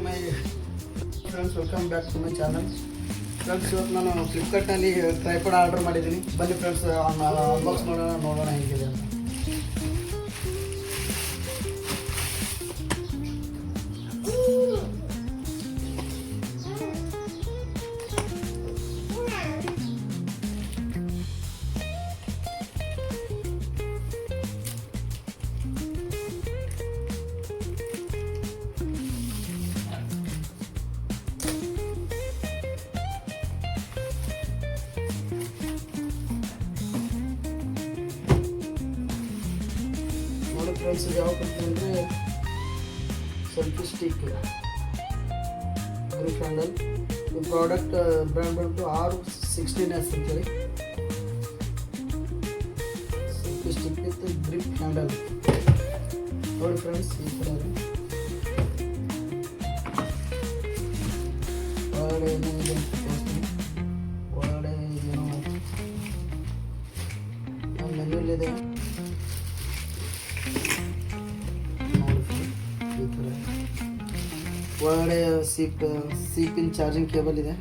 My friends, welcome back to my channel. Friends, ಇವತ್ತು ನಾನು ಫ್ಲಿಪ್ಕಾರ್ಟ್ನಲ್ಲಿ tripod order ಮಾಡಿದ್ದೀನಿ. ಬನ್ನಿ ಫ್ರೆಂಡ್ಸ್, ಅನ್ಬಾಕ್ಸ್ ನೋಡೋಣ ಹೇಗಿದೆ ಅಂತ. ನೋಡಿ ಫ್ರೆಂಡ್ಸ್, ಇದು ಯಾವ ಕಂಪ್ನಿ ಅಂದರೆ ಸೆಲ್ಫಿ ಸ್ಟಿಕ್ ಗ್ರಿಪ್ ಹ್ಯಾಂಡಲ್. ಈ ಪ್ರಾಡಕ್ಟ್ ಬ್ರ್ಯಾಂಡ್ ಬಂದು R16S ಅಂತೇಳಿ. Selfie stick with grip handle. ನೋಡಿ ಫ್ರೆಂಡ್ಸ್, ಈ ಥರ ಒಳಗಡೆ ಏನಿದೆ ಅಂತ ತೋರಿಸ್ತೀನಿ. ಒಳಗಡೆ ಏನೋ ಮೆನ್ಯೂಲಿದೆ. ಒಳಗಡೆ ಸಿ-ಪಿನ್ ಚಾರ್ಜಿಂಗ್ ಕೇಬಲ್ ಇದೆ.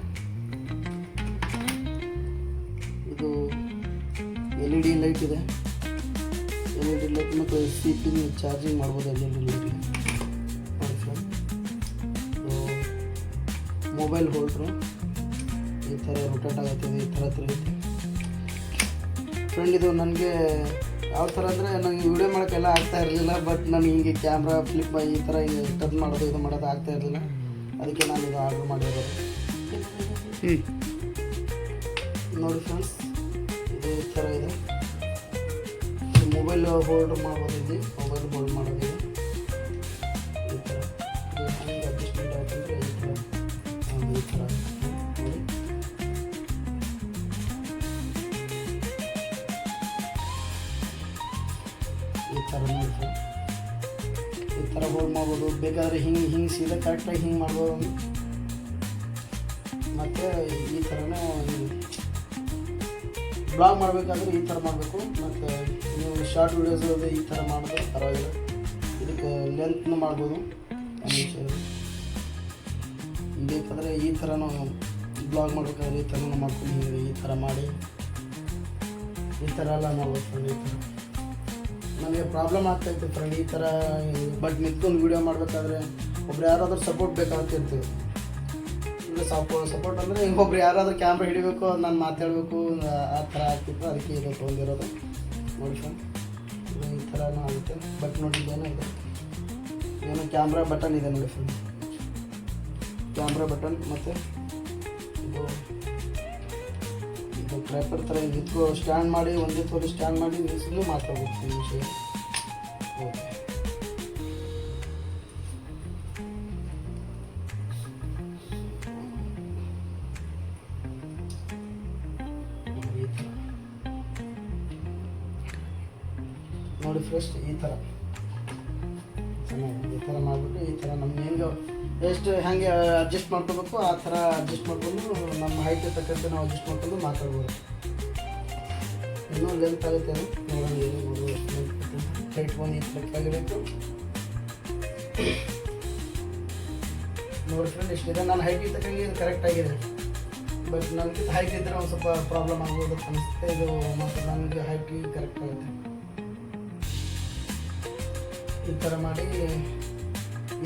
ಇದು LED ಲೈಟ್ ಇದೆ. LED ಲೈಟ್ ಮತ್ತು ಸಿ-ಪಿನ್ ಚಾರ್ಜಿಂಗ್ ಮಾಡ್ಬೋದು. LED ಲೈಟ್ ಮೊಬೈಲ್ ಹೋಲ್ಡ್ರು ಈ ಥರ ರೊಟೇಟ್ ಆಗುತ್ತೆ, ಈ ಥರ ತಿರುಗುತ್ತೆ. ಫ್ರೆಂಡ್, ಇದು ನನಗೆ ಯಾವ ಥರ ಅಂದರೆ ನನಗೆ ವಿಡಿಯೋ ಮಾಡೋಕ್ಕೆಲ್ಲ ಆಗ್ತಾ ಇರಲಿಲ್ಲ. ಬಟ್ ನನಗೆ ಹಿಂಗೆ ಕ್ಯಾಮ್ರಾ ಫ್ಲಿಪ್ ಈ ಥರ ಟರ್ನ್ ಮಾಡೋದು ಇದು ಮಾಡೋದು ಆಗ್ತಾ ಇರಲಿಲ್ಲ. ಅದಕ್ಕೆ ನಾನು ಇದು ಆರ್ಡ್ರ್ ಮಾಡಿರೋದು. ನೋಡಿ ಫ್ರೆಂಡ್ಸ್, ಇದು ಈ ಥರ ಇದೆ. ಮೊಬೈಲ್ ಹೋಲ್ಡ್ ಮಾಡ್ಬೋದು. ಇಲ್ಲಿ ಮೊಬೈಲ್ ಹೋಲ್ಡ್ ಮಾಡೋದಿದೆ ಈ ಥರ. ಹಂಗೆ ಅಡ್ಜಸ್ಟ್ಮೆಂಟ್ ಆಯ್ತಂದರೆ ಈ ಥರ ಈ ಥರ ನೋಡಿ. ಈ ಥರ ನೋಡಿ, ಈ ಥರ ಹೋಲ್ಡ್ ಮಾಡ್ಬೋದು. ಬೇಕಾದರೆ ಹಿಂಗೆ ಸೀದಾ ಕರೆಕ್ಟಾಗಿ ಹಿಂಗೆ ಮಾಡ್ಬೋದು. ಮತ್ತು ಈ ಥರನೂ ಬ್ಲಾಗ್ ಮಾಡಬೇಕಾದ್ರೆ ಈ ಥರ ಮಾಡಬೇಕು. ಮತ್ತು ನೀವು ಶಾರ್ಟ್ ವೀಡಿಯೋಸ್ ಈ ಥರ ಮಾಡಿದ್ರೆ ಪರವಾಗಿಲ್ಲ. ಇದಕ್ಕೆ ಲೆಂತ್ನು ಮಾಡ್ಬೋದು. ಬೇಕಾದರೆ ಈ ಥರನೂ ಬ್ಲಾಗ್ ಮಾಡಬೇಕಾದ್ರೆ ಈ ಥರನೂ ಮಾಡ್ಕೊಂಡು ಈ ಥರ ಮಾಡಿ ಈ ಥರ ಎಲ್ಲ ಮಾಡ್ಬೋದು ಫ್ರೆಂಡ್. ಈ ಥರ ನನಗೆ ಪ್ರಾಬ್ಲಮ್ ಆಗ್ತಾಯಿತ್ತು ಫ್ರೆಂಡ್ ಈ ಥರ. ಬಟ್ ನಿಂತ್ಕೊಂಡು ವೀಡಿಯೋ ಮಾಡಬೇಕಾದ್ರೆ ಒಬ್ರು ಯಾರಾದರೂ ಸಪೋರ್ಟ್ ಬೇಕಾಗ್ತಿರ್ತೀವಿ. ಇಲ್ಲ ಸಪೋರ್ಟ್ ಅಂದರೆ ಒಬ್ರು ಯಾರಾದರೂ ಕ್ಯಾಮ್ರಾ ಹಿಡಿಬೇಕು, ನಾನು ಮಾತಾಡಬೇಕು, ಆ ಥರ ಆಗ್ತಿತ್ತು. ಅದಕ್ಕೆ ಇದು ತೊಗೊಂಡಿರೋದು. ನೋಡಿ ಫ್ರೆಂಡ್, ಈ ಥರನೂ ಆಗುತ್ತೆ. ಬಟ್ ನೋಡಿ ಏನೋ ಇದೆ, ಏನೋ ಕ್ಯಾಮ್ರಾ ಬಟನ್ ಇದೆ ನೋಡಿ ಫ್ರೆಂಡ್. ಕ್ಯಾಮ್ರಾ ಬಟನ್ ಮತ್ತು ಇದು ಟ್ರೈಪಾಡ್ ಥರ ಇದಕ್ಕೂ ಸ್ಟ್ಯಾಂಡ್ ಮಾಡಿ ಒಂದೇ ತೋರಿ ಸ್ಟ್ಯಾಂಡ್ ಮಾಡಿ ನಿಲ್ಸಿದ್ರು ಮಾತಾಡ್ಬೋದು ಈ ವಿಷಯ. ಓಕೆ, ನೋಡಿ ಫ್ರೆಂಡ್ಸ್, ಈ ಥರ ಚೆನ್ನಾಗಿ ಈ ಥರ ಮಾಡಿಬಿಟ್ಟು ಈ ಥರ ನಮ್ಗೆ ಹೆಂಗೆ ಎಷ್ಟು ಹೆಂಗೆ ಅಡ್ಜಸ್ಟ್ ಮಾಡ್ಕೋಬೇಕು ಆ ಥರ ಅಡ್ಜಸ್ಟ್ ಮಾಡಿಕೊಂಡು ನಮ್ಮ ಹೈಟ್ ತಕ್ಕಂತೆ ನಾವು ಅಡ್ಜಸ್ಟ್ ಮಾಡ್ಕೊಂಡು ಮಾತಾಡ್ಬೋದು. ಇನ್ನೂ ಲೆಂತ್ ಆಗುತ್ತೆ ಅದು. ನೋಡೋಣ ಏನು ನೋಡುವ ಎಷ್ಟು ಲೆಂತ್ ಹೈಟ್ ಬಂದು ಈ ಥರ ಕೆಳಗಿಡಬೇಕು. ನೋಡಿ ಫ್ರೆಂಡ್, ಎಷ್ಟಿದೆ. ನಾನು ಹೈಟ್ ತಕ್ಕಂಗೆ ಇದು ಕರೆಕ್ಟಾಗಿದೆ. ಬಟ್ ನನಗೆ ಹೈಟ್ ಇದ್ದರೆ ಒಂದು ಸ್ವಲ್ಪ ಪ್ರಾಬ್ಲಮ್ ಆಗ್ಬೋದು ಅನಿಸುತ್ತೆ. ಇದು ಮತ್ತು ನನಗೆ ಹೈಟ್ ಕರೆಕ್ಟ್ ಆಗುತ್ತೆ. ಈ ಥರ ಮಾಡಿ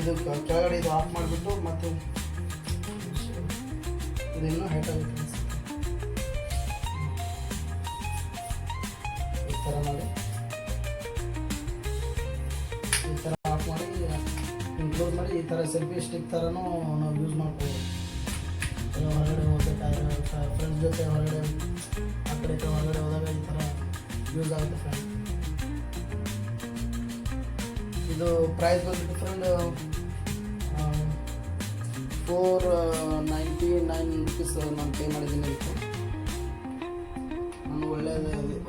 ಇದು ಕೆಳಗಡೆ ಇದು ಆಫ್ ಮಾಡಿಬಿಟ್ಟು ಮತ್ತು ಇದನ್ನು ಹೈಟ್ ಆಗುತ್ತೆ ಅನಿಸುತ್ತೆ. ಈ ಥರ ಮಾಡಿ ಈ ಥರ ಆಫ್ ಮಾಡಿ ಕ್ಲೋಸ್ ಮಾಡಿ ಈ ಥರ ಸೆಲ್ಫಿ ಸ್ಟಿಕ್ ಥರನೂ ನಾವು ಯೂಸ್ ಮಾಡ್ಬೋದು. ಹೊರಗಡೆ ಹೋಗ್ಬೇಕಾದ್ರೆ ಫ್ರೆಂಡ್ಸ್ ಜೊತೆ ಹೊರಗಡೆ ಆ ಕಡೆ ಹೊರಗಡೆ ಹೋದಾಗ ಈ ಥರ ಯೂಸ್ ಆಗುತ್ತೆ ಫ್ರೆಂಡ್. ಇದು ಪ್ರೈಸ್ ಬಂದ್ಬಿಟ್ಟು ಫ್ರೆಂಡ್ $499 ರುಪೀಸ್ ನಾನು ಪೇ ಮಾಡಿದ್ದೀನಿ. ಅದಕ್ಕೆ ನಾನು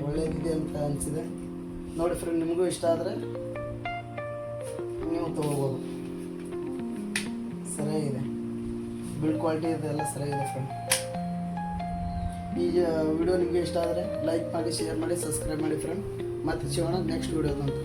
ಒಳ್ಳೆಯದಿದೆ ಅಂತ ಅನಿಸಿದೆ. ನೋಡಿ ಫ್ರೆಂಡ್, ನಿಮಗೂ ಇಷ್ಟ ಆದರೆ ನೀವು ತೊಗೋಬೋದು. ಸರಿಯಾಗಿದೆ, ಬಿಲ್ಡ್ ಕ್ವಾಲಿಟಿ ಇದೆಲ್ಲ ಸರಿಯಾಗಿದೆ ಫ್ರೆಂಡ್. ಈ ವಿಡಿಯೋ ನಿಮಗೆ ಇಷ್ಟ ಆದರೆ ಲೈಕ್ ಮಾಡಿ, ಶೇರ್ ಮಾಡಿ, ಸಬ್ಸ್ಕ್ರೈಬ್ ಮಾಡಿ ಫ್ರೆಂಡ್. ಮತ್ತೆ ಸಿಗೋಣ ನೆಕ್ಸ್ಟ್ ವಿಡಿಯೋದಂತ.